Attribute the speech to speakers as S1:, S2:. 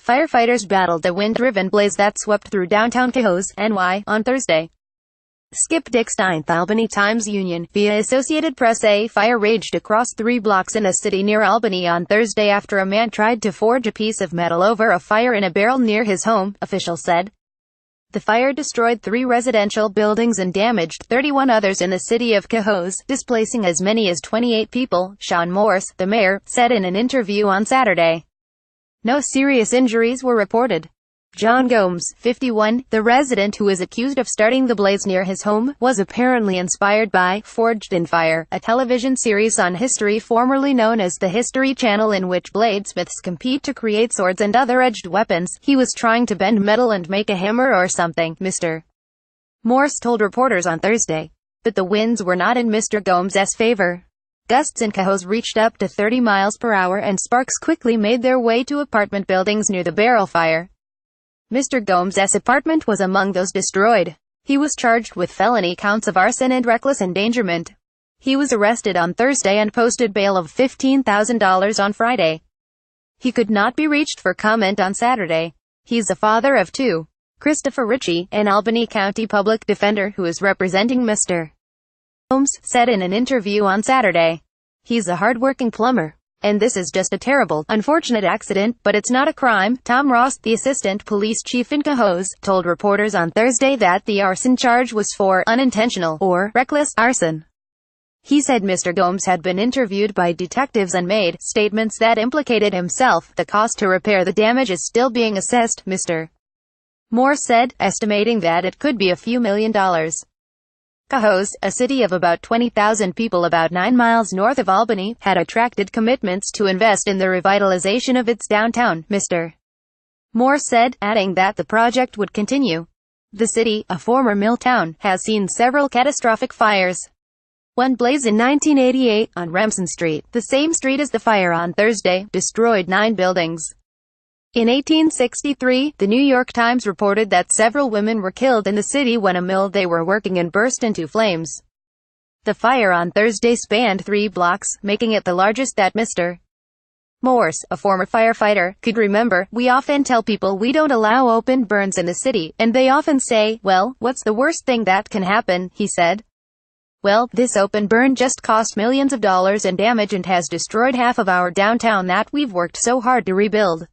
S1: Firefighters battled a wind-driven blaze that swept through downtown Cohoes, NY, on Thursday. Skip DicksteinThe Albany Times Union, via Associated Press. A fire raged across 3 blocks in a city near Albany on Thursday after a man tried to forge a piece of metal over a fire in a barrel near his home, officials said. The fire destroyed 3 residential buildings and damaged 31 others in the city of Cohoes, displacing as many as 28 people, Shawn Morse, the mayor, said in an interview on Saturday. No serious injuries were reported. John Gomes, 51, the resident who is accused of starting the blaze near his home, was apparently inspired by Forged in Fire, a television series on history formerly known as the History Channel, in which bladesmiths compete to create swords and other edged weapons. He was trying to bend metal and make a hammer or something, Mr. Morse told reporters on Thursday. But the winds were not in Mr. Gomes's favor. Gusts in Cohoes reached up to 30 miles per hour, and sparks quickly made their way to apartment buildings near the barrel fire. Mr. Gomes's apartment was among those destroyed. He was charged with felony counts of arson and reckless endangerment. He was arrested on Thursday and posted bail of $15,000 on Friday. He could not be reached for comment on Saturday. He's a father of 2. Christopher Ritchie, an Albany County public defender who is representing Mr. Gomes, said in an interview on Saturday. He's a hard-working plumber. And this is just a terrible, unfortunate accident, but it's not a crime. Tom Ross, the assistant police chief in Cohoes, told reporters on Thursday that the arson charge was for unintentional or reckless arson. He said Mr. Gomes had been interviewed by detectives and made statements that implicated himself. The cost to repair the damage is still being assessed, Mr. Morse said, estimating that it could be a few $1,000,000. Cohoes, a city of about 20,000 people about 9 miles north of Albany, had attracted commitments to invest in the revitalization of its downtown, Mr. Morse said, adding that the project would continue. The city, a former mill town, has seen several catastrophic fires. One blaze in 1988, on Remsen Street, the same street as the fire on Thursday, destroyed 9 buildings. In 1863, the New York Times reported that several women were killed in the city when a mill they were working in burst into flames. The fire on Thursday spanned 3 blocks, making it the largest that Mr. Morse, a former firefighter, could remember. We often tell people we don't allow open burns in the city, and they often say, well, what's the worst thing that can happen, he said. Well, this open burn just cost millions of dollars in damage and has destroyed half of our downtown that we've worked so hard to rebuild.